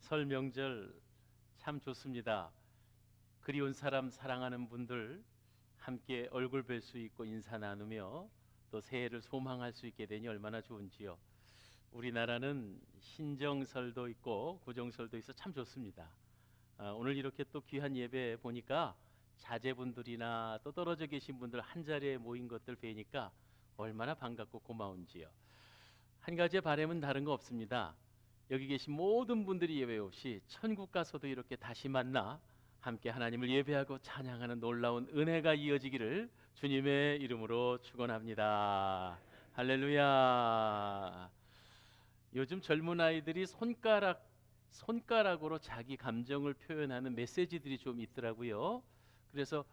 설 명절 참 좋습니다. 그리운 사람 사랑하는 분들 함께 얼굴 뵐 수 있고 인사 나누며 또 새해를 소망할 수 있게 되니 얼마나 좋은지요. 우리나라는 신정설도 있고 구정설도 있어 참 좋습니다. 오늘 이렇게 또 귀한 예배 보니까 자제분들이나 또 떨어져 계신 분들 한 자리에 모인 것들 뵈니까 얼마나 반갑고 고마운지요. 한 가지의 바람은 다른 거 없습니다. 여기 계신 모든 분들이 예외 없이 천국 가서도 이렇게 다시 만나 함께 하나님을 예배하고 찬양하는 놀라운 은혜가 이어지기를 주님의 이름으로 축원합니다. 할렐루야. 요즘 젊은 아이들이 손가락으로 자기 감정을 표현하는 메시지들이 좀 있더라고요. 그래서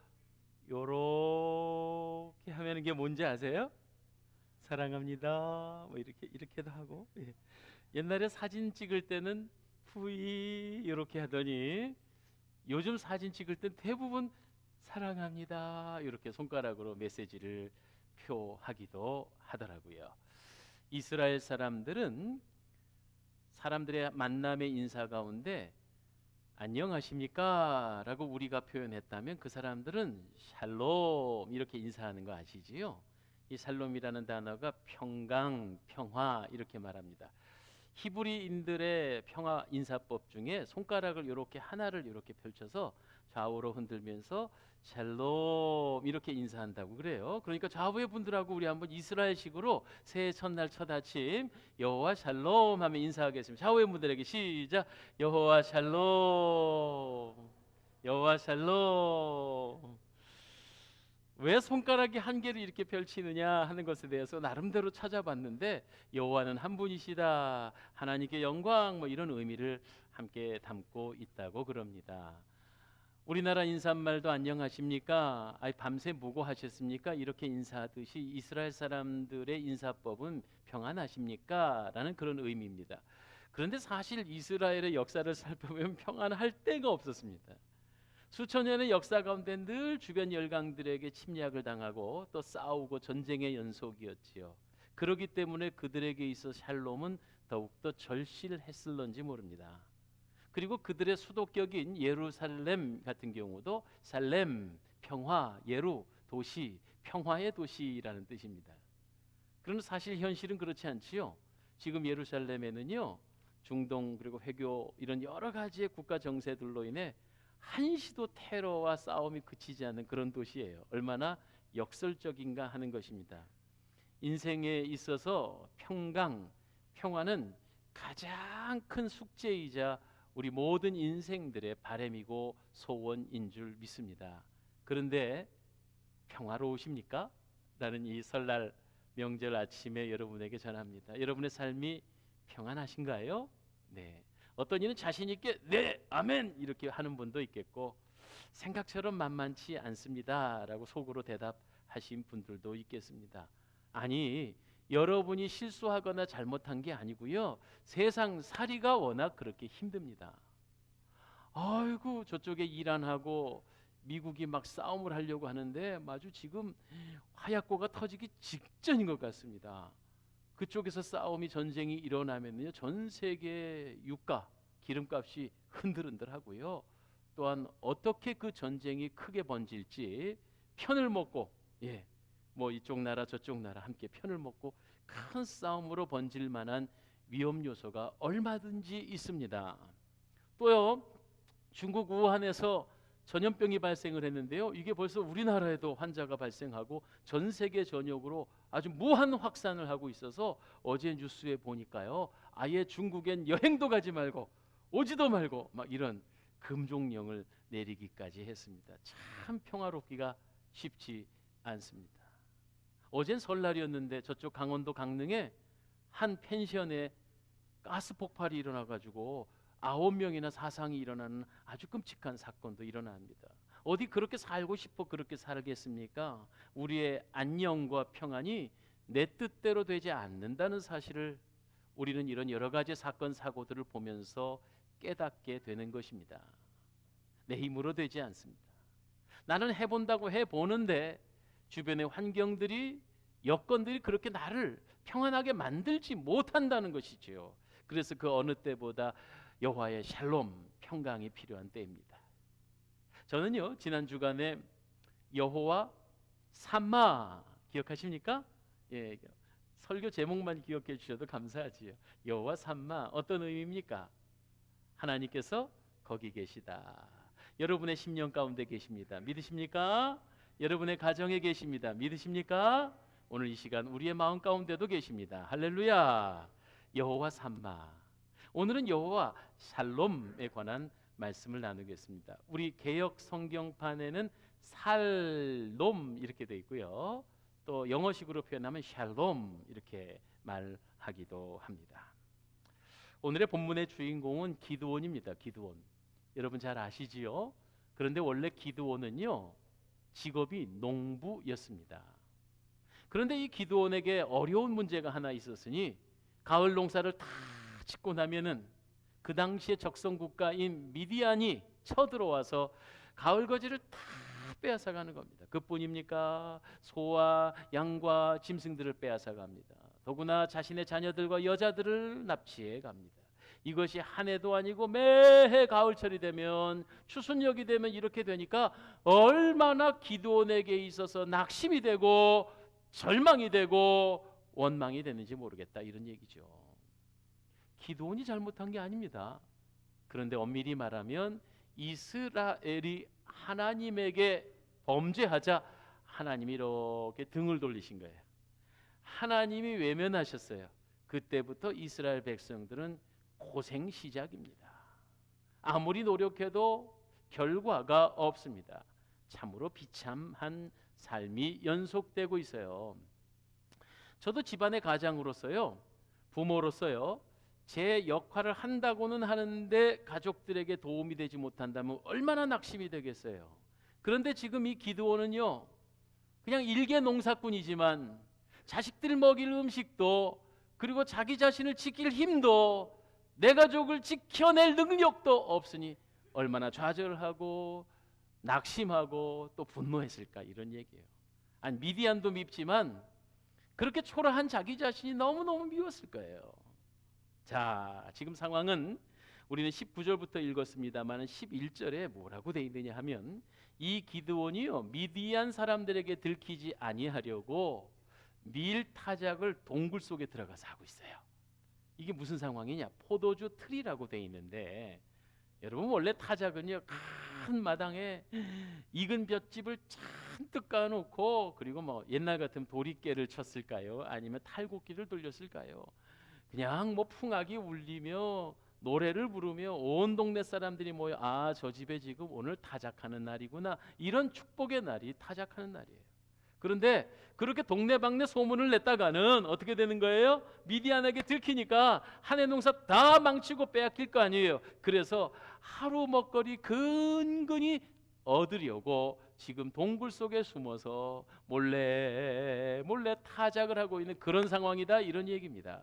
요렇게 하면 이게 뭔지 아세요? 사랑합니다. 뭐 이렇게도 하고. 예. 옛날에 사진 찍을 때는 푸이 이렇게 하더니 요즘 사진 찍을 땐 대부분 사랑합니다 이렇게 손가락으로 메시지를 표하기도 하더라고요. 이스라엘 사람들은 사람들의 만남의 인사 가운데 안녕하십니까 라고 우리가 표현했다면 그 사람들은 샬롬 이렇게 인사하는 거 아시지요? 이 샬롬이라는 단어가 평강, 평화 이렇게 말합니다. 히브리인들의 평화 인사법 중에 손가락을 이렇게 하나를 이렇게 펼쳐서 좌우로 흔들면서 샬롬 이렇게 인사한다고 그래요. 그러니까 좌우의 분들하고 우리 한번 이스라엘식으로 새해 첫날 첫 아침 여호와 샬롬 하면 인사하겠습니다. 좌우의 분들에게 시작. 여호와 샬롬, 여호와 샬롬. 왜 손가락이 한 개를 이렇게 펼치느냐 하는 것에 대해서 나름대로 찾아봤는데 여호와는 한 분이시다, 하나님께 영광 뭐 이런 의미를 함께 담고 있다고 그럽니다. 우리나라 인사말도 안녕하십니까? 밤새 뭐고 하셨습니까? 이렇게 인사하듯이 이스라엘 사람들의 인사법은 평안하십니까? 라는 그런 의미입니다. 그런데 사실 이스라엘의 역사를 살펴보면 평안할 데가 없었습니다. 수천 년의 역사 가운데 늘 주변 열강들에게 침략을 당하고 또 싸우고 전쟁의 연속이었지요. 그렇기 때문에 그들에게 있어 샬롬은 더욱더 절실했을런지 모릅니다. 그리고 그들의 수도격인 예루살렘 같은 경우도 살렘, 평화, 예루, 도시, 평화의 도시라는 뜻입니다. 그런데 사실 현실은 그렇지 않지요. 지금 예루살렘에는요, 중동 그리고 회교 이런 여러 가지의 국가 정세들로 인해 한시도 테러와 싸움이 그치지 않는 그런 도시예요. 얼마나 역설적인가 하는 것입니다. 인생에 있어서 평강, 평화는 가장 큰 숙제이자 우리 모든 인생들의 바람이고 소원인 줄 믿습니다. 그런데 평화로우십니까? 라는 이 설날 명절 아침에 여러분에게 전합니다. 여러분의 삶이 평안하신가요? 네. 어떤 이는 자신 있게 네, 아멘 이렇게 하는 분도 있겠고 생각처럼 만만치 않습니다라고 속으로 대답하신 분들도 있겠습니다. 아니, 여러분이 실수하거나 잘못한 게 아니고요. 세상 살이가 워낙 그렇게 힘듭니다. 아이고, 저쪽에 이란하고 미국이 막 싸움을 하려고 하는데 마주 지금 화약고가 터지기 직전인 것 같습니다. 그쪽에서 싸움이 전쟁이 일어나면요, 전 세계 유가 기름값이 흔들흔들하고요. 또한 어떻게 그 전쟁이 크게 번질지 편을 먹고 뭐 이쪽 나라 저쪽 나라 함께 편을 먹고 큰 싸움으로 번질 만한 위험 요소가 얼마든지 있습니다. 또요, 중국 우한에서 전염병이 발생을 했는데요. 이게 벌써 우리나라에도 환자가 발생하고 전 세계 전역으로 아주 무한 확산을 하고 있어서 어제 뉴스에 보니까요. 아예 중국엔 여행도 가지 말고 오지도 말고 막 이런 금종령을 내리기까지 했습니다. 참 평화롭기가 쉽지 않습니다. 어젠 설날이었는데 저쪽 강원도 강릉에 한 펜션에 가스 폭발이 일어나 가지고 9명이나 사상이 일어나는 아주 끔찍한 사건도 일어납니다. 어디 그렇게 살고 싶어 그렇게 살겠습니까? 우리의 안녕과 평안이 내 뜻대로 되지 않는다는 사실을 우리는 이런 여러 가지 사건 사고들을 보면서 깨닫게 되는 것입니다. 내 힘으로 되지 않습니다. 나는 해본다고 해보는데 주변의 환경들이 여건들이 그렇게 나를 평안하게 만들지 못한다는 것이지요. 그래서 그 어느 때보다 여호와의 샬롬, 평강이 필요한 때입니다. 저는요, 지난 주간에 여호와 삼마 기억하십니까? 예, 설교 제목만 기억해 주셔도 감사하지요. 여호와 삼마, 어떤 의미입니까? 하나님께서 거기 계시다. 여러분의 심령 가운데 계십니다. 믿으십니까? 여러분의 가정에 계십니다. 믿으십니까? 오늘 이 시간 우리의 마음 가운데도 계십니다. 할렐루야. 여호와 삼마. 오늘은 여호와 샬롬에 관한 말씀을 나누겠습니다. 우리 개역 성경판에는 살롬 이렇게 되어 있고요. 또 영어식으로 표현하면 샬롬 이렇게 말하기도 합니다. 오늘의 본문의 주인공은 기드온입니다. 기드온. 여러분 잘 아시지요? 그런데 원래 기드온은요, 직업이 농부였습니다. 그런데 이 기드온에게 어려운 문제가 하나 있었으니 가을 농사를 다 짓고 나면은 그 당시의 적성 국가인 미디안이 쳐들어와서 가을 거지를 다 빼앗아가는 겁니다. 그뿐입니까? 소와 양과 짐승들을 빼앗아갑니다. 더구나 자신의 자녀들과 여자들을 납치해 갑니다. 이것이 한 해도 아니고 매해 가을철이 되면, 추순력이 되면 이렇게 되니까 얼마나 기드온에게 있어서 낙심이 되고 절망이 되고 원망이 되는지 모르겠다, 이런 얘기죠. 기드온이 잘못한 게 아닙니다. 그런데 엄밀히 말하면 이스라엘이 하나님에게 범죄하자 하나님이 이렇게 등을 돌리신 거예요. 하나님이 외면하셨어요. 그때부터 이스라엘 백성들은 고생 시작입니다. 아무리 노력해도 결과가 없습니다. 참으로 비참한 삶이 연속되고 있어요. 저도 집안의 가장으로서요, 부모로서요, 제 역할을 한다고는 하는데 가족들에게 도움이 되지 못한다면 얼마나 낙심이 되겠어요. 그런데 지금 이 기드온은요, 그냥 일개 농사꾼이지만 자식들 먹일 음식도, 그리고 자기 자신을 지킬 힘도, 내 가족을 지켜낼 능력도 없으니 얼마나 좌절하고 낙심하고 또 분노했을까, 이런 얘기예요. 아니, 미디안도 밉지만 그렇게 초라한 자기 자신이 너무너무 미웠을 거예요. 자, 지금 상황은 우리는 19절부터 읽었습니다만 11절에 뭐라고 되어 있느냐 하면, 이 기드온이요, 미디안 사람들에게 들키지 아니하려고 밀 타작을 동굴 속에 들어가서 하고 있어요. 이게 무슨 상황이냐? 포도주 틀이라고 되어 있는데, 여러분 원래 타작은요, 큰 마당에 익은 볏짚을 잔뜩 까놓고, 그리고 뭐 옛날 같으면 도리깨를 쳤을까요? 아니면 탈곡기를 돌렸을까요? 그냥 뭐 풍악이 울리며 노래를 부르며 온 동네 사람들이 모여, 아, 저 집에 지금 오늘 타작하는 날이구나, 이런 축복의 날이 타작하는 날이에요. 그런데 그렇게 동네방네 소문을 냈다가는 어떻게 되는 거예요? 미디안에게 들키니까 한 해 농사 다 망치고 빼앗길 거 아니에요. 그래서 하루 먹거리 근근히 얻으려고 지금 동굴 속에 숨어서 몰래 몰래 타작을 하고 있는 그런 상황이다, 이런 얘기입니다.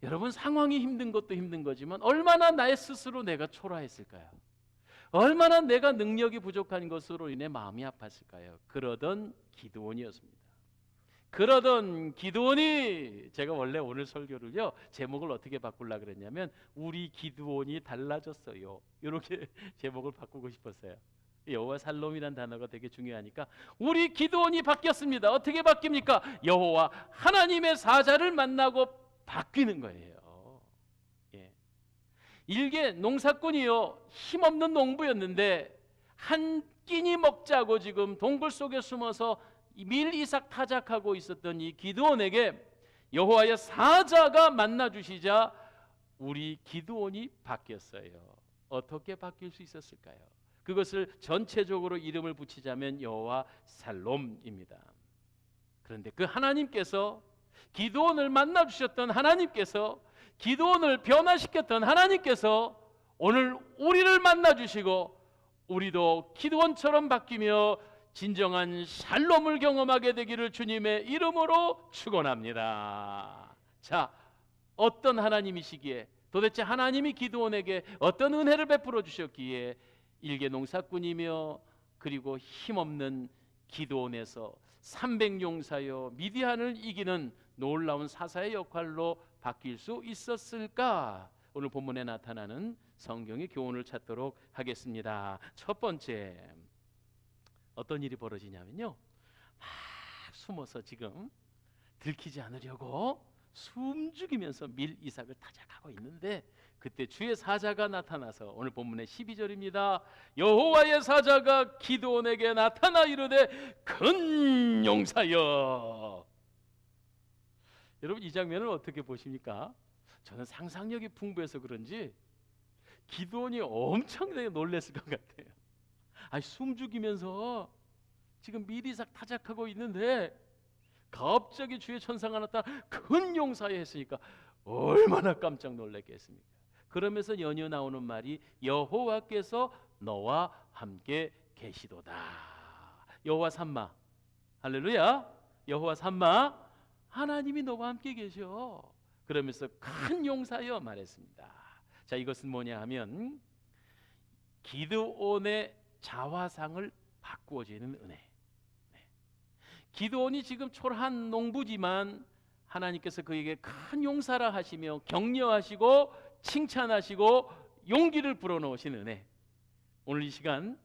여러분, 상황이 힘든 것도 힘든 거지만 얼마나 나의 스스로 내가 초라했을까요? 얼마나 내가 능력이 부족한 것으로 인해 마음이 아팠을까요? 그러던 기드온이었습니다. 그러던 기드온이, 제가 원래 오늘 설교를요, 제목을 어떻게 바꾸려고 그랬냐면 우리 기드온이 달라졌어요, 이렇게 제목을 바꾸고 싶었어요. 여호와 살롬이라는 단어가 되게 중요하니까 우리 기드온이 바뀌었습니다. 어떻게 바뀝니까? 여호와 하나님의 사자를 만나고 바뀌는 거예요. 일개 농사꾼이요, 힘없는 농부였는데 한 끼니 먹자고 지금 동굴 속에 숨어서 밀 이삭 타작하고 있었던 이 기드온에게 여호와의 사자가 만나 주시자 우리 기드온이 바뀌었어요. 어떻게 바뀔 수 있었을까요? 그것을 전체적으로 이름을 붙이자면 여호와 살롬입니다. 그런데 그 하나님께서, 기드온을 만나 주셨던 하나님께서, 기드온을 변화시켰던 하나님께서 오늘 우리를 만나 주시고 우리도 기드온처럼 바뀌며 진정한 샬롬을 경험하게 되기를 주님의 이름으로 축원합니다. 자, 어떤 하나님이시기에, 도대체 하나님이 기드온에게 어떤 은혜를 베풀어 주셨기에 일개 농사꾼이며 그리고 힘없는 기드온에서 300용사여 미디안을 이기는 놀라운 사사의 역할로 바뀔 수 있었을까? 오늘 본문에 나타나는 성경의 교훈을 찾도록 하겠습니다. 첫 번째, 어떤 일이 벌어지냐면요, 막 숨어서 지금 들키지 않으려고 숨죽이면서 밀 이삭을 타작하고 있는데, 그때 주의 사자가 나타나서, 오늘 본문의 12절입니다. 여호와의 사자가 기드온에게 나타나 이르되 큰 용사여. 여러분, 이 장면을 어떻게 보십니까? 저는 상상력이 풍부해서 그런지 기드온이 엄청나게 놀랐을 것 같아요. 아니, 숨죽이면서 지금 미리삭 타작하고 있는데 갑자기 주의 천사가 나타나 큰 용사여 했으니까 얼마나 깜짝 놀랐겠습니까? 그러면서 연이어 나오는 말이 여호와께서 너와 함께 계시도다. 여호와 삼마, 할렐루야. 여호와 삼마, 하나님이 너와 함께 계셔. 그러면서 큰 용사여 말했습니다. 자, 이것은 뭐냐 하면 기드온의 자화상을 바꾸어 주는 은혜. 기드온이 지금 초라한 농부지만 하나님께서 그에게 큰 용사라 하시며 격려하시고 칭찬하시고 용기를 불어넣으신 은혜. 오늘 이 시간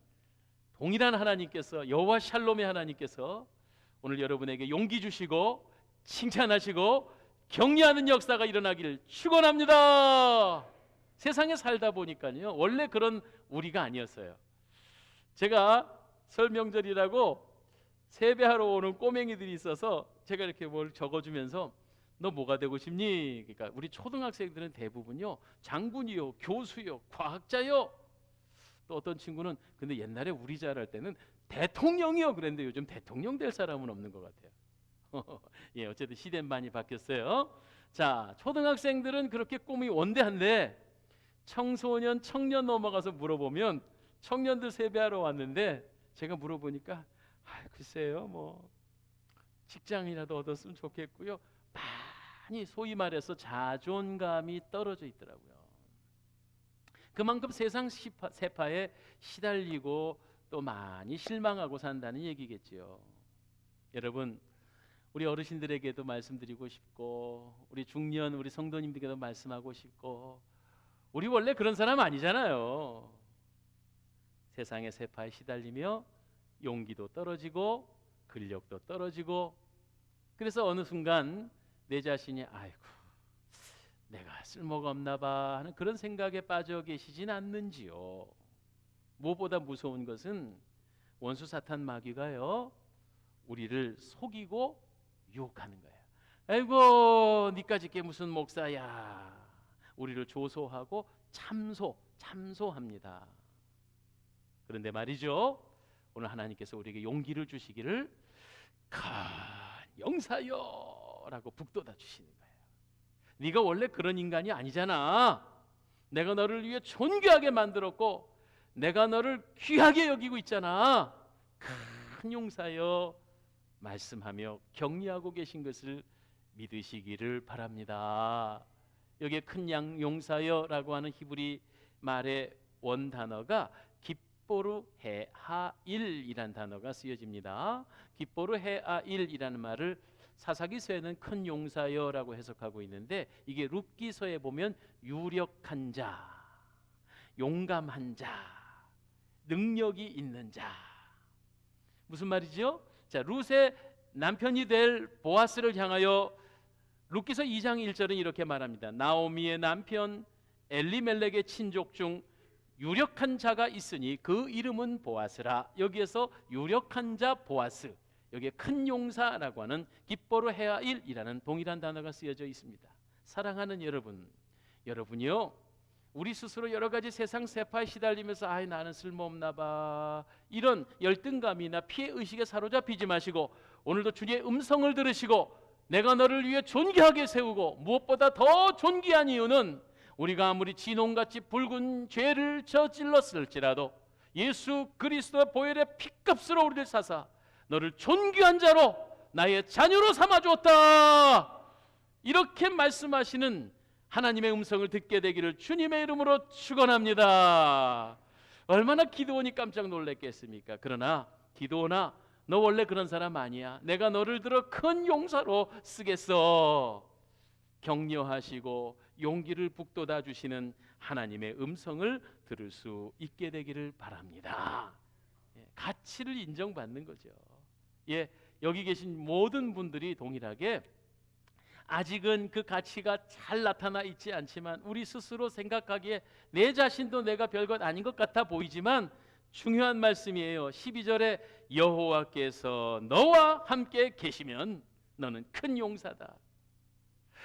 동일한 하나님께서, 여호와 샬롬의 하나님께서 오늘 여러분에게 용기 주시고 칭찬하시고 격려하는 역사가 일어나길 축원합니다. 세상에 살다 보니까요, 원래 그런 우리가 아니었어요. 제가 설 명절이라고 세배하러 오는 꼬맹이들이 있어서 제가 이렇게 뭘 적어주면서 너 뭐가 되고 싶니? 그러니까 우리 초등학생들은 대부분요, 장군이요, 교수요, 과학자요. 또 어떤 친구는 근데 옛날에 우리 자랄 때는 대통령이요 그랬는데 요즘 대통령 될 사람은 없는 것 같아요. 예, 어쨌든 시대는 많이 바뀌었어요. 자, 초등학생들은 그렇게 꿈이 원대한데 청소년, 청년 넘어가서 물어보면, 청년들 세배하러 왔는데 제가 물어보니까 글쎄요, 뭐 직장이라도 얻었으면 좋겠고요, 많이 소위 말해서 자존감이 떨어져 있더라고요. 그만큼 세상 세파에 시달리고 또 많이 실망하고 산다는 얘기겠지요. 여러분, 우리 어르신들에게도 말씀드리고 싶고, 우리 중년 우리 성도님들에게도 말씀하고 싶고, 우리 원래 그런 사람 아니잖아요. 세상의 세파에 시달리며 용기도 떨어지고 근력도 떨어지고, 그래서 어느 순간 내 자신이 아이고 내가 쓸모가 없나 봐 하는 그런 생각에 빠져 계시진 않는지요. 무엇보다 무서운 것은 원수 사탄 마귀가요, 우리를 속이고 유혹하는 거예요. 아이고 니까짓 게 무슨 목사야. 우리를 조소하고 참소합니다. 그런데 말이죠, 오늘 하나님께서 우리에게 용기를 주시기를 큰 용사여 라고 북돋아 주시는 거예요. 네가 원래 그런 인간이 아니잖아. 내가 너를 위해 존귀하게 만들었고 내가 너를 귀하게 여기고 있잖아. 큰 용사여 말씀하며 격려하고 계신 것을 믿으시기를 바랍니다. 여기에 큰 용사여라고 하는 히브리 말의 원단어가 깁보르 헤하일이라는 단어가 쓰여집니다. 깁보르 헤하일이라는 말을 사사기서에는 큰 용사여라고 해석하고 있는데, 이게 룻기서에 보면 유력한 자, 용감한 자, 능력이 있는 자. 무슨 말이죠? 자, 룻의 남편이 될 보아스를 향하여 룻기서 2장 1절은 이렇게 말합니다. 나오미의 남편 엘리멜렉의 친족 중 유력한 자가 있으니 그 이름은 보아스라. 여기에서 유력한 자 보아스, 여기에 큰 용사라고 하는 깁보르 헤아일이라는 동일한 단어가 쓰여져 있습니다. 사랑하는 여러분, 여러분이요, 우리 스스로 여러 가지 세상 세파에 시달리면서 아이 나는 쓸모없나 봐, 이런 열등감이나 피해의식에 사로잡히지 마시고 오늘도 주님의 음성을 들으시고 내가 너를 위해 존귀하게 세우고, 무엇보다 더 존귀한 이유는 우리가 아무리 진홍같이 붉은 죄를 저질렀을지라도 예수 그리스도의 보혈의 피값으로 우리를 사사 너를 존귀한 자로 나의 자녀로 삼아주었다, 이렇게 말씀하시는 하나님의 음성을 듣게 되기를 주님의 이름으로 축원합니다. 얼마나 기드온이 깜짝 놀랐겠습니까? 그러나 기드온아, 너 원래 그런 사람 아니야. 내가 너를 들어 큰 용사로 쓰겠어. 격려하시고 용기를 북돋아 주시는 하나님의 음성을 들을 수 있게 되기를 바랍니다. 가치를 인정받는 거죠. 여기 계신 모든 분들이 동일하게 아직은 그 가치가 잘 나타나 있지 않지만 우리 스스로 생각하기에 내 자신도 내가 별것 아닌 것 같아 보이지만 중요한 말씀이에요. 12절에 여호와께서 너와 함께 계시면 너는 큰 용사다.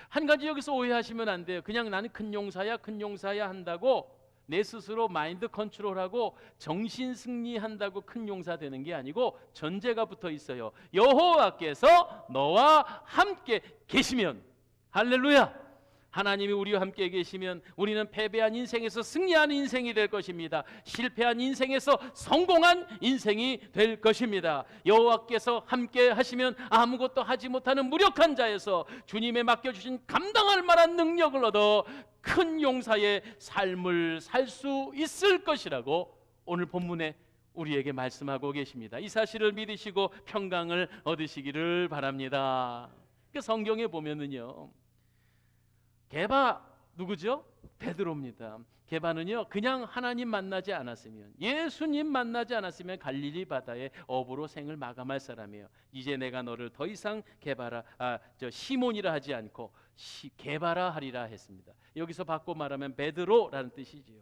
한 가지 여기서 오해하시면 안 돼요. 그냥 나는 큰 용사야 한다고 내 스스로 마인드 컨트롤하고 정신 승리한다고 큰 용사 되는 게 아니고 전제가 붙어 있어요. 여호와께서 너와 함께 계시면, 할렐루야. 하나님이 우리와 함께 계시면 우리는 패배한 인생에서 승리한 인생이 될 것입니다. 실패한 인생에서 성공한 인생이 될 것입니다. 여호와께서 함께 하시면 아무것도 하지 못하는 무력한 자에서 주님의 맡겨주신 감당할 만한 능력을 얻어 큰 용사의 삶을 살 수 있을 것이라고 오늘 본문에 우리에게 말씀하고 계십니다. 이 사실을 믿으시고 평강을 얻으시기를 바랍니다. 그 성경에 보면은요, 게바 누구죠? 베드로입니다. 게바는요, 그냥 하나님 만나지 않았으면, 예수님 만나지 않았으면 갈릴리 바다에 어부로 생을 마감할 사람이에요. 이제 내가 너를 더 이상 시몬이라 하지 않고 게바라 하리라 했습니다. 여기서 바꿔 말하면 베드로라는 뜻이지요.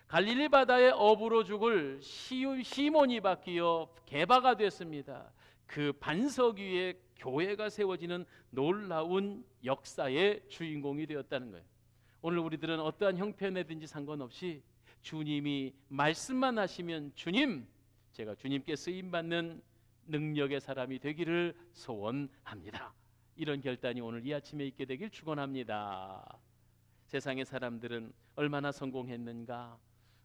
갈릴리 바다에 어부로 죽을 시몬이 바뀌어 게바가 됐습니다. 그 반석 위에 교회가 세워지는 놀라운 역사의 주인공이 되었다는 거예요. 오늘 우리들은 어떠한 형편에든지 상관없이 주님이 말씀만 하시면 주님, 제가 주님께 쓰임받는 능력의 사람이 되기를 소원합니다. 이런 결단이 오늘 이 아침에 있게 되길 축원합니다. 세상의 사람들은 얼마나 성공했는가,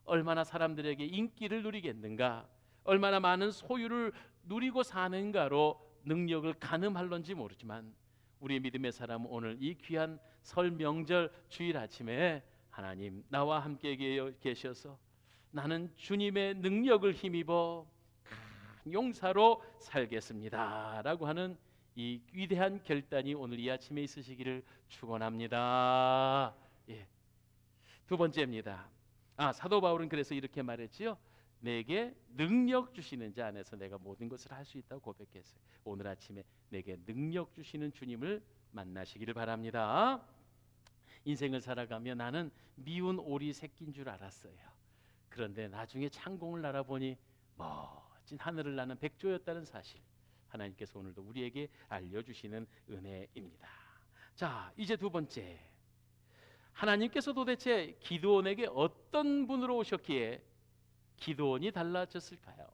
얼마나 사람들에게 인기를 누리겠는가, 얼마나 많은 소유를 누리고 사는가로 능력을 가늠할런지 모르지만 우리 믿음의 사람은 오늘 이 귀한 설 명절 주일 아침에 하나님 나와 함께 계셔서 나는 주님의 능력을 힘입어 큰 용사로 살겠습니다 라고 하는 이 위대한 결단이 오늘 이 아침에 있으시기를 축원합니다. 두 번째입니다. 사도 바울은 그래서 이렇게 말했지요. 내게 능력 주시는 자 안에서 내가 모든 것을 할 수 있다고 고백했어요. 오늘 아침에 내게 능력 주시는 주님을 만나시기를 바랍니다. 인생을 살아가며 나는 미운 오리 새끼인 줄 알았어요. 그런데 나중에 창공을 날아보니 멋진 하늘을 나는 백조였다는 사실, 하나님께서 오늘도 우리에게 알려주시는 은혜입니다. 자, 이제 두 번째, 하나님께서 도대체 기드온에게 어떤 분으로 오셨기에 기드온이 달라졌을까요?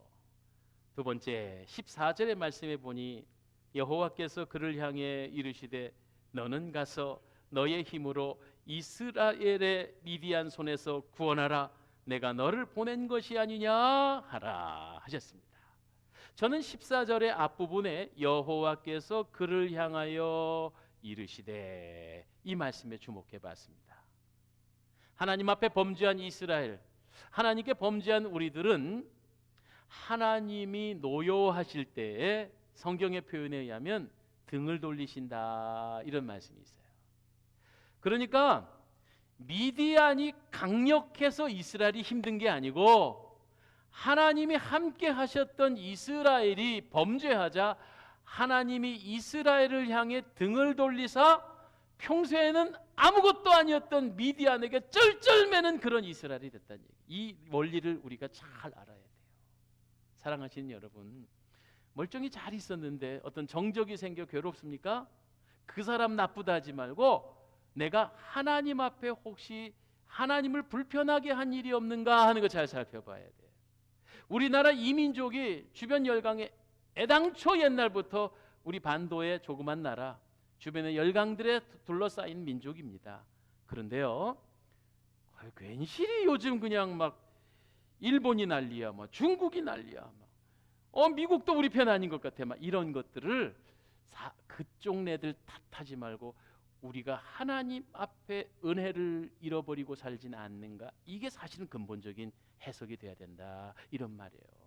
두 번째 14절의 말씀에 보니 여호와께서 그를 향해 이르시되 너는 가서 너의 힘으로 이스라엘의 미디안 손에서 구원하라. 내가 너를 보낸 것이 아니냐 하라 하셨습니다. 저는 14절의 앞부분에 여호와께서 그를 향하여 이르시되 이 말씀에 주목해 봤습니다. 하나님 앞에 범죄한 이스라엘, 하나님께 범죄한 우리들은 하나님이 노여하실 때에 성경의 표현에 의하면 등을 돌리신다 이런 말씀이 있어요. 그러니까 미디안이 강력해서 이스라엘이 힘든 게 아니고 하나님이 함께 하셨던 이스라엘이 범죄하자 하나님이 이스라엘을 향해 등을 돌리사 평소에는 아무것도 아니었던 미디안에게 쩔쩔매는 그런 이스라엘이 됐다는 얘기. 이 원리를 우리가 잘 알아야 돼요. 사랑하시는 여러분, 멀쩡히 잘 있었는데 어떤 정적이 생겨 괴롭습니까? 그 사람 나쁘다 하지 말고 내가 하나님 앞에 혹시 하나님을 불편하게 한 일이 없는가 하는 거 잘 살펴봐야 돼요. 우리나라 이민족이 주변 열강에 애당초 옛날부터 우리 반도의 조그만 나라 주변의 열강들에 둘러싸인 민족입니다. 그런데요, 괜시리 요즘 그냥 막 일본이 난리야, 뭐 중국이 난리야, 미국도 우리 편 아닌 것 같아, 막 이런 것들을 그쪽 애들 탓하지 말고 우리가 하나님 앞에 은혜를 잃어버리고 살진 않는가? 이게 사실은 근본적인 해석이 돼야 된다 이런 말이에요.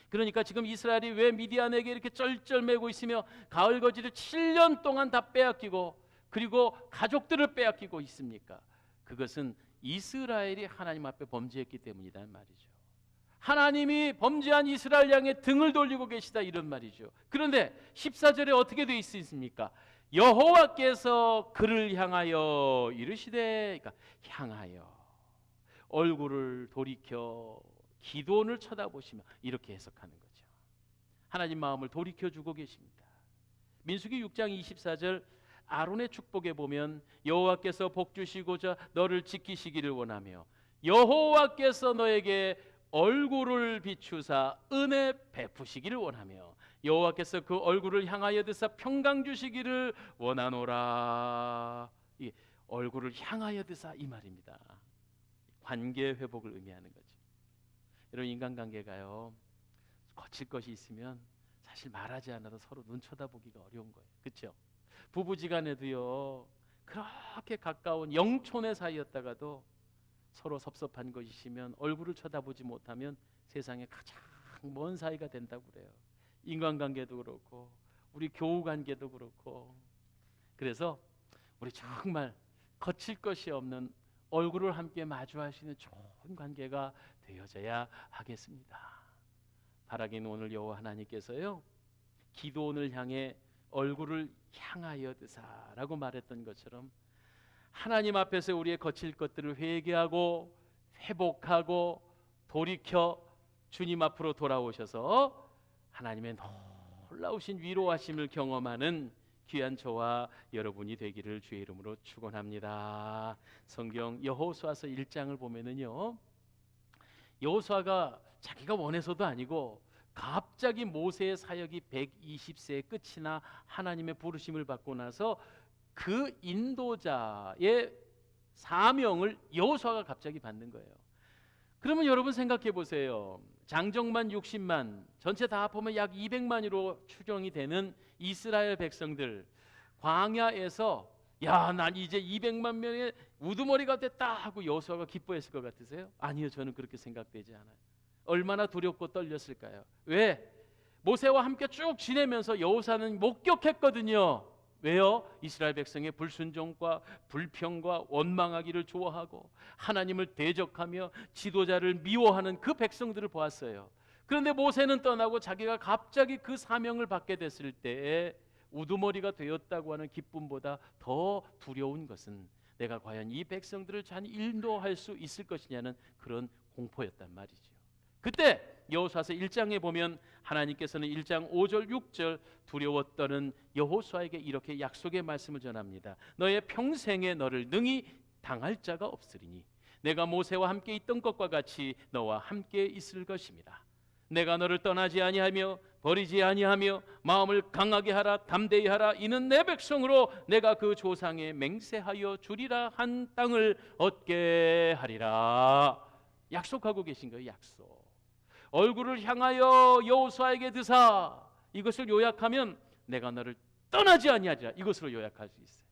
그러니까 지금 이스라엘이 왜 미디안에게 이렇게 쩔쩔매고 있으며 가을거지를 7년 동안 다 빼앗기고 그리고 가족들을 빼앗기고 있습니까? 그것은 이스라엘이 하나님 앞에 범죄했기 때문이란 말이죠. 하나님이 범죄한 이스라엘 향해 등을 돌리고 계시다 이런 말이죠. 그런데 14절에 어떻게 되어 있습니까? 여호와께서 그를 향하여 이르시되, 그러니까 향하여 얼굴을 돌이켜 기도원을 쳐다보시며, 이렇게 해석하는 거죠. 하나님 마음을 돌이켜주고 계십니다. 민수기 6장 24절 아론의 축복에 보면 여호와께서 복 주시고자 너를 지키시기를 원하며 여호와께서 너에게 얼굴을 비추사 은혜 베푸시기를 원하며 여호와께서 그 얼굴을 향하여 드사 평강 주시기를 원하노라. 이 얼굴을 향하여 드사 이 말입니다. 관계 회복을 의미하는 거죠. 여러분, 인간관계가요, 거칠 것이 있으면 사실 말하지 않아도 서로 눈 쳐다보기가 어려운 거예요. 그렇죠? 부부지간에도요, 그렇게 가까운 영촌의 사이였다가도 서로 섭섭한 것이 있으면 얼굴을 쳐다보지 못하면 세상에 가장 먼 사이가 된다고 그래요. 인간관계도 그렇고 우리 교우관계도 그렇고. 그래서 우리 정말 거칠 것이 없는 얼굴을 함께 마주할 수 있는 좋은 관계가 되어져야 하겠습니다. 바라기는 오늘 여호와 하나님께서요, 기도원을 향해 얼굴을 향하여 드사라고 말했던 것처럼 하나님 앞에서 우리의 거칠 것들을 회개하고 회복하고 돌이켜 주님 앞으로 돌아오셔서 하나님의 놀라우신 위로하심을 경험하는 귀한 저와 여러분이 되기를 주의 이름으로 축원합니다. 성경 여호수아서 1장을 보면은요, 여호수아가 자기가 원해서도 아니고 갑자기 모세의 사역이 120세의 끝이나 하나님의 부르심을 받고 나서 그 인도자의 사명을 여호수아가 갑자기 받는 거예요. 그러면 여러분 생각해 보세요. 장정만 60만, 전체 다 합하면 약 200만으로 추정이 되는 이스라엘 백성들, 광야에서 야, 난 이제 200만 명의 우두머리가 됐다 하고 여호수아가 기뻐했을 것 같으세요? 아니요, 저는 그렇게 생각되지 않아요. 얼마나 두렵고 떨렸을까요? 왜? 모세와 함께 쭉 지내면서 여호수아는 목격했거든요. 왜요? 이스라엘 백성의 불순종과 불평과 원망하기를 좋아하고 하나님을 대적하며 지도자를 미워하는 그 백성들을 보았어요. 그런데 모세는 떠나고 자기가 갑자기 그 사명을 받게 됐을 때에 우두머리가 되었다고 하는 기쁨보다 더 두려운 것은 내가 과연 이 백성들을 잘 인도할 수 있을 것이냐는 그런 공포였단 말이죠. 그때 여호수아서 1장에 보면 하나님께서는 1장 5절 6절 두려워 떠는 여호수아에게 이렇게 약속의 말씀을 전합니다. 너의 평생에 너를 능히 당할 자가 없으리니 내가 모세와 함께 있던 것과 같이 너와 함께 있을 것입니다. 내가 너를 떠나지 아니하며 버리지 아니하며 마음을 강하게 하라 담대히 하라. 이는 내 백성으로 내가 그 조상에 맹세하여 주리라 한 땅을 얻게 하리라. 약속하고 계신 거예요. 약속. 얼굴을 향하여 여호수아에게 드사, 이것을 요약하면 내가 너를 떠나지 아니하리라, 이것으로 요약할 수 있어요.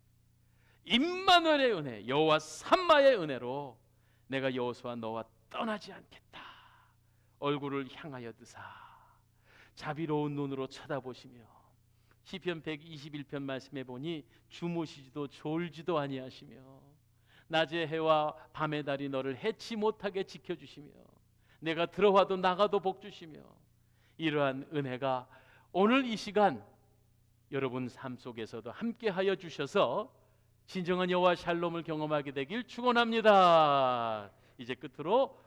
임마누엘의 은혜, 여호와 삼마의 은혜로 내가 여호수아 너와 떠나지 않겠다. 얼굴을 향하여 드사 자비로운 눈으로 쳐다보시며, 시편 121편 말씀해 보니 주무시지도 졸지도 아니하시며 낮의 해와 밤의 달이 너를 해치 못하게 지켜주시며 내가 들어와도 나가도 복 주시며, 이러한 은혜가 오늘 이 시간 여러분 삶 속에서도 함께하여 주셔서 진정한 여호와 샬롬을 경험하게 되길 축원합니다. 이제 끝으로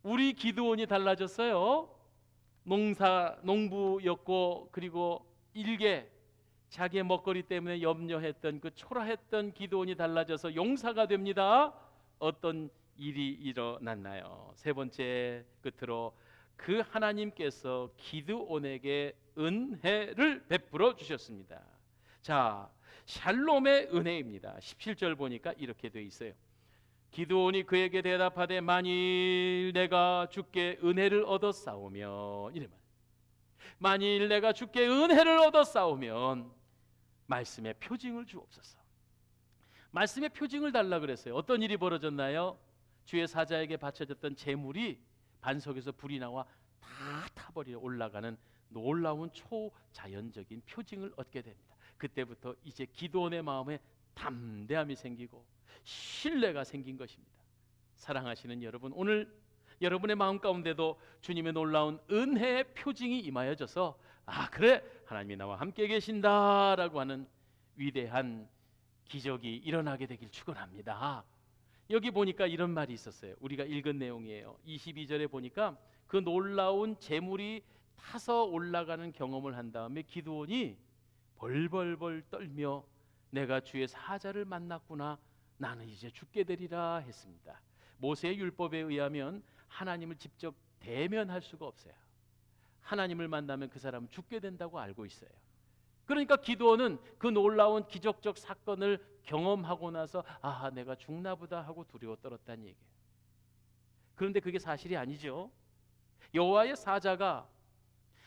우리 기드온이 달라졌어요. 농부였고 그리고 일개 자기의 먹거리 때문에 염려했던 그 초라했던 기드온이 달라져서 용사가 됩니다. 어떤 일이 일어났나요? 세 번째, 끝으로 그 하나님께서 기드온에게 은혜를 베풀어 주셨습니다. 자, 샬롬의 은혜입니다. 17절 보니까 이렇게 돼 있어요. 기드온이 그에게 대답하되 만일 내가 주께 은혜를 얻었사오면, 이래 말. 만일 내가 주께 은혜를 얻었사오면 말씀의 표징을 주옵소서. 말씀의 표징을 달라 그랬어요. 어떤 일이 벌어졌나요? 주의 사자에게 바쳐졌던 재물이 반석에서 불이 나와 다 타버리려 올라가는 놀라운 초자연적인 표징을 얻게 됩니다. 그때부터 이제 기드온의 마음에 담대함이 생기고 신뢰가 생긴 것입니다. 사랑하시는 여러분, 오늘 여러분의 마음 가운데도 주님의 놀라운 은혜의 표징이 임하여져서 그래, 하나님이 나와 함께 계신다라고 하는 위대한 기적이 일어나게 되길 축원합니다. 여기 보니까 이런 말이 있었어요. 우리가 읽은 내용이에요. 22절에 보니까 그 놀라운 재물이 타서 올라가는 경험을 한 다음에 기드온이 벌벌벌 떨며 내가 주의 사자를 만났구나, 나는 이제 죽게 되리라 했습니다. 모세의 율법에 의하면 하나님을 직접 대면할 수가 없어요. 하나님을 만나면 그 사람은 죽게 된다고 알고 있어요. 그러니까 기드온은 그 놀라운 기적적 사건을 경험하고 나서 내가 죽나 보다 하고 두려워 떨었다는 얘기예요. 그런데 그게 사실이 아니죠. 여호와의 사자가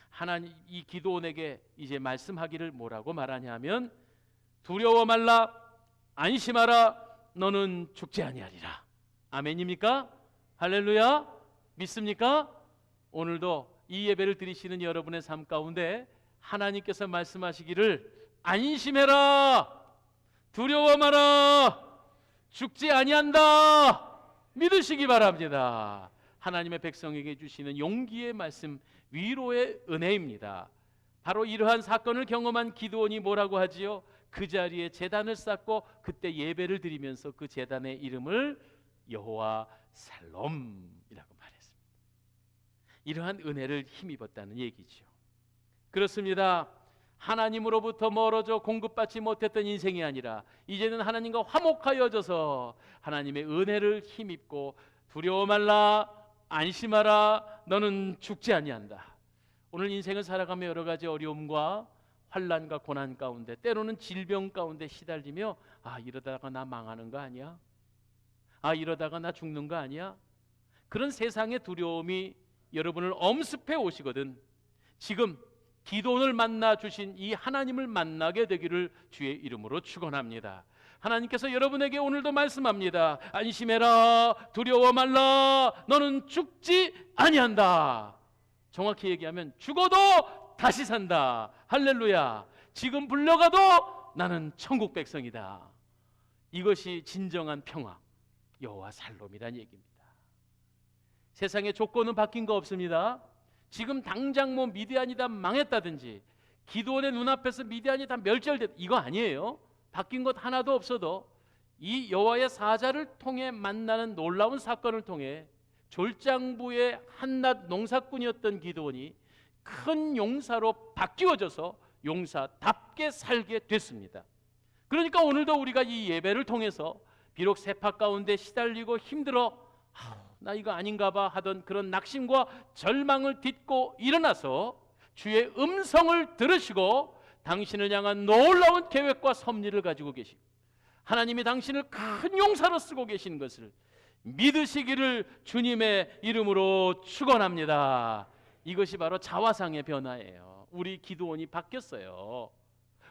하나님 이 기드온에게 이제 말씀하기를 뭐라고 말하냐면, 두려워 말라, 안심하라, 너는 죽지 아니하리라. 아멘입니까? 할렐루야. 믿습니까? 오늘도 이 예배를 드리시는 여러분의 삶 가운데 하나님께서 말씀하시기를 안심해라, 두려워 마라, 죽지 아니한다, 믿으시기 바랍니다. 하나님의 백성에게 주시는 용기의 말씀, 위로의 은혜입니다. 바로 이러한 사건을 경험한 기드온이 뭐라고 하지요? 그 자리에 제단을 쌓고 그때 예배를 드리면서 그 제단의 이름을 여호와 살롬이라고 말했습니다. 이러한 은혜를 힘입었다는 얘기죠. 그렇습니다. 하나님으로부터 멀어져 공급받지 못했던 인생이 아니라 이제는 하나님과 화목하여져서 하나님의 은혜를 힘입고 두려워 말라, 안심하라, 너는 죽지 아니한다. 오늘 인생을 살아가며 여러 가지 어려움과 환난과 고난 가운데, 때로는 질병 가운데 시달리며 이러다가 나 망하는 거 아니야? 이러다가 나 죽는 거 아니야? 그런 세상의 두려움이 여러분을 엄습해 오시거든, 지금 기도를 만나 주신 이 하나님을 만나게 되기를 주의 이름으로 축원합니다. 하나님께서 여러분에게 오늘도 말씀합니다. 안심해라, 두려워 말라, 너는 죽지 아니한다. 정확히 얘기하면 죽어도 다시 산다. 할렐루야. 지금 불려가도 나는 천국 백성이다. 이것이 진정한 평화, 여호와 살롬이란 얘기입니다. 세상의 조건은 바뀐 거 없습니다. 지금 당장 미디안이 다 망했다든지 기드온의 눈앞에서 미디안이 다 멸절됐, 이거 아니에요. 바뀐 것 하나도 없어도 이 여호와의 사자를 통해 만나는 놀라운 사건을 통해 졸장부의 한낱 농사꾼이었던 기드온이 큰 용사로 바뀌어져서 용사답게 살게 됐습니다. 그러니까 오늘도 우리가 이 예배를 통해서 비록 세파 가운데 시달리고 힘들어 나 이거 아닌가 봐 하던 그런 낙심과 절망을 딛고 일어나서 주의 음성을 들으시고 당신을 향한 놀라운 계획과 섭리를 가지고 계시고 하나님이 당신을 큰 용사로 쓰고 계신 것을 믿으시기를 주님의 이름으로 축원합니다. 이것이 바로 자화상의 변화예요. 우리 기드온이 바뀌었어요.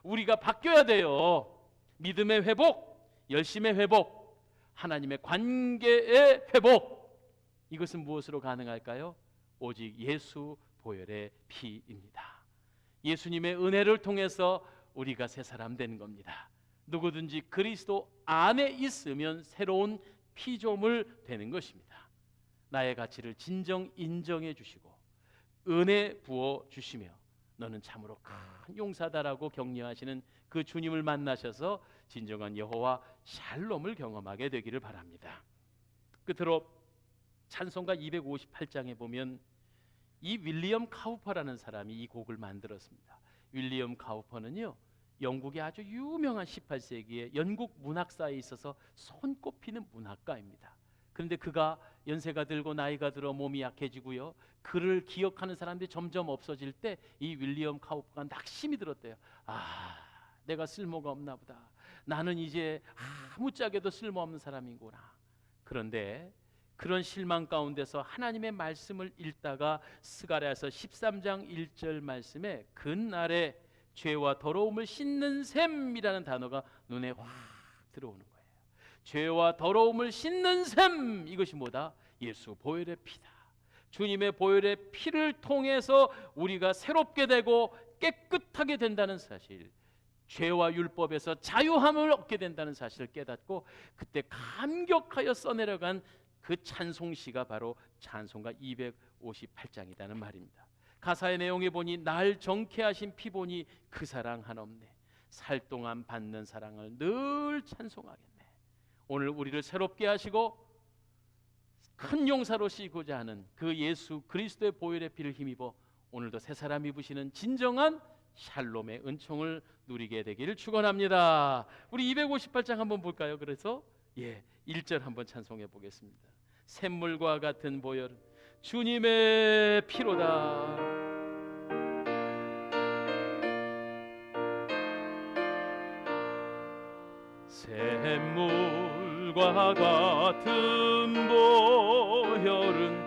우리가 바뀌어야 돼요. 믿음의 회복, 열심의 회복, 하나님의 관계의 회복, 이것은 무엇으로 가능할까요? 오직 예수 보혈의 피입니다. 예수님의 은혜를 통해서 우리가 새 사람 된 겁니다. 누구든지 그리스도 안에 있으면 새로운 피조물 되는 것입니다. 나의 가치를 진정 인정해 주시고 은혜 부어 주시며 너는 참으로 큰 용사다라고 격려하시는 그 주님을 만나셔서 진정한 여호와 샬롬을 경험하게 되기를 바랍니다. 끝으로 찬송가 258장에 보면 이 윌리엄 카우퍼라는 사람이 이 곡을 만들었습니다. 윌리엄 카우퍼는요, 영국의 아주 유명한 18세기의 영국 문학사에 있어서 손꼽히는 문학가입니다. 그런데 그가 연세가 들고 나이가 들어 몸이 약해지고요, 그를 기억하는 사람들이 점점 없어질 때 이 윌리엄 카우퍼가 낙심이 들었대요. 내가 쓸모가 없나 보다. 나는 이제 아무짝에도 쓸모없는 사람이구나. 그런데 그런 실망 가운데서 하나님의 말씀을 읽다가 스가랴서 13장 1절 말씀에 그날에 죄와 더러움을 씻는 셈이라는 단어가 눈에 확 들어오는 거예요. 죄와 더러움을 씻는 셈, 이것이 뭐다? 예수 보혈의 피다. 주님의 보혈의 피를 통해서 우리가 새롭게 되고 깨끗하게 된다는 사실, 죄와 율법에서 자유함을 얻게 된다는 사실을 깨닫고 그때 감격하여 써내려간 그 찬송시가 바로 찬송가 258장이라는 말입니다. 가사의 내용에 보니 날 정케 하신 피 보니 그 사랑 한없네. 살 동안 받는 사랑을 늘 찬송하겠네. 오늘 우리를 새롭게 하시고 큰 용사로 쓰시고자 하는 그 예수 그리스도의 보혈의 피를 힘입어 오늘도 새 사람 입으시는 진정한 샬롬의 은총을 누리게 되기를 축원합니다. 우리 258장 한번 볼까요? 그래서 1절 한번 찬송해 보겠습니다. 샘물과 같은 보혈은 주님의 피로다. 샘물과 같은 보혈은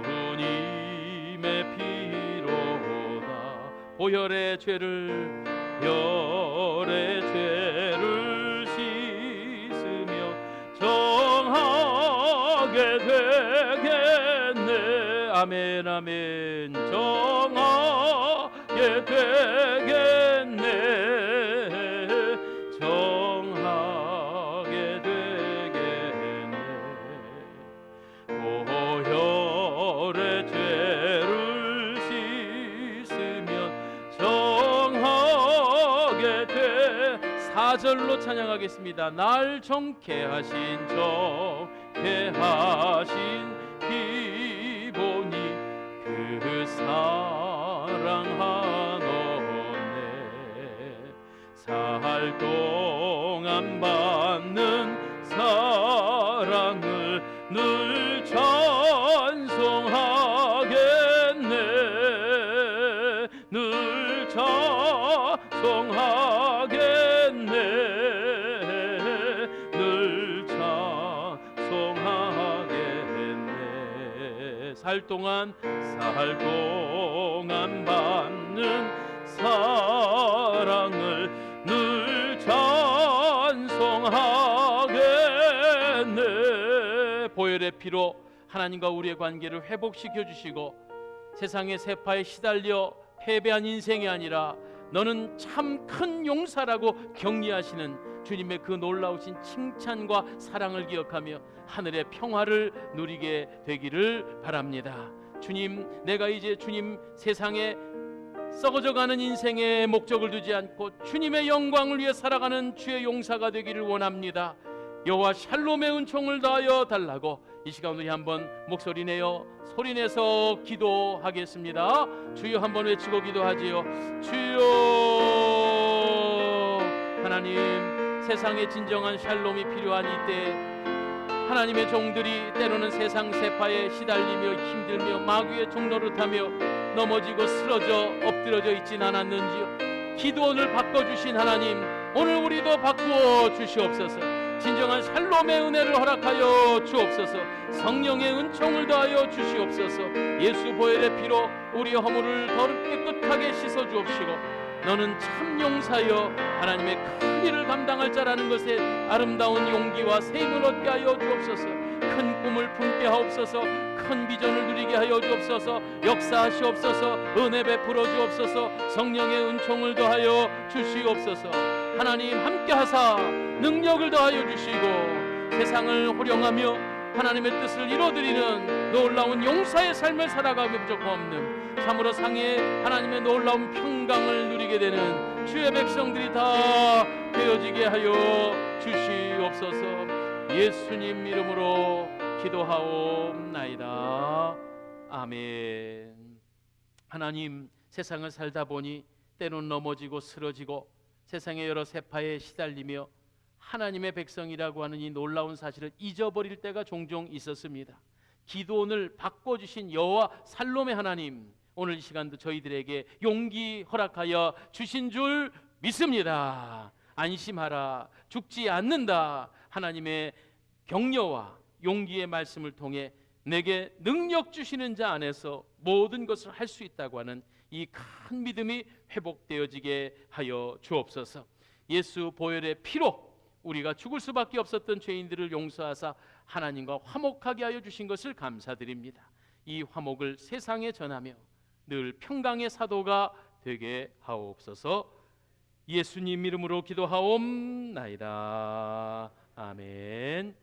주님의 피로다. 보혈의 죄를 씻으며 정하게 되겠네. 아멘 아멘. 정하게 되겠네. 정하게 되겠네. 보혈의 죄를 씻으면 정하게 돼. 4절로 찬양하겠습니다. 날 정케 하신 피 보니 그 사랑 한없네. 살 동안 받는 사랑을 늘 찬송하겠네. 늘 찬송하겠네. 늘 찬송하겠네. 살 동안 받는 사랑을 늘 찬송하겠네. 보혈의 피로 하나님과 우리의 관계를 회복시켜 주시고 세상의 세파에 시달려 패배한 인생이 아니라 너는 참 큰 용사라고 격려하시는 주님의 그 놀라우신 칭찬과 사랑을 기억하며 하늘의 평화를 누리게 되기를 바랍니다. 주님, 내가 이제 주님 세상에 썩어져가는 인생의 목적을 두지 않고 주님의 영광을 위해 살아가는 주의 용사가 되기를 원합니다. 여호와 샬롬의 은총을 다하여 달라고 이 시간 우리 한번 목소리 내어 소리내서 기도하겠습니다. 주여 한번 외치고 기도하지요. 주여. 하나님, 세상에 진정한 샬롬이 필요한 이때 하나님의 종들이 때로는 세상 세파에 시달리며 힘들며 마귀의 종노릇하며 넘어지고 쓰러져 엎드러져 있진 않았는지요. 기도원을 바꿔주신 하나님, 오늘 우리도 바꾸어 주시옵소서. 진정한 샬롬의 은혜를 허락하여 주옵소서. 성령의 은총을 더하여 주시옵소서. 예수 보혈의 피로 우리의 허물을 더 깨끗하게 씻어 주옵시고 너는 참 용사여 하나님의 큰 일을 감당할 자라는 것에 아름다운 용기와 세임을 얻게 하여 주옵소서. 큰 꿈을 품게 하옵소서. 큰 비전을 누리게 하여 주옵소서. 역사하시옵소서. 은혜 베풀어 주옵소서. 성령의 은총을 더하여 주시옵소서. 하나님 함께 하사 능력을 더하여 주시고 세상을 호령하며 하나님의 뜻을 이루어드리는 놀라운 용사의 삶을 살아가며 부족함 없는 참으로 상해 하나님의 놀라운 평강을 누리게 되는 주의 백성들이 다 되어지게 하여 주시옵소서. 예수님 이름으로 기도하옵나이다. 아멘. 하나님, 세상을 살다 보니 때론 넘어지고 쓰러지고 세상의 여러 세파에 시달리며 하나님의 백성이라고 하는 이 놀라운 사실을 잊어버릴 때가 종종 있었습니다. 기도원을 바꿔주신 여호와 샬롬의 하나님, 오늘 이 시간도 저희들에게 용기 허락하여 주신 줄 믿습니다. 안심하라, 죽지 않는다. 하나님의 격려와 용기의 말씀을 통해 내게 능력 주시는 자 안에서 모든 것을 할 수 있다고 하는 이 큰 믿음이 회복되어지게 하여 주옵소서. 예수 보혈의 피로 우리가 죽을 수밖에 없었던 죄인들을 용서하사 하나님과 화목하게 하여 주신 것을 감사드립니다. 이 화목을 세상에 전하며 늘 평강의 사도가 되게 하옵소서. 예수님 이름으로 기도하옵나이다. 아멘.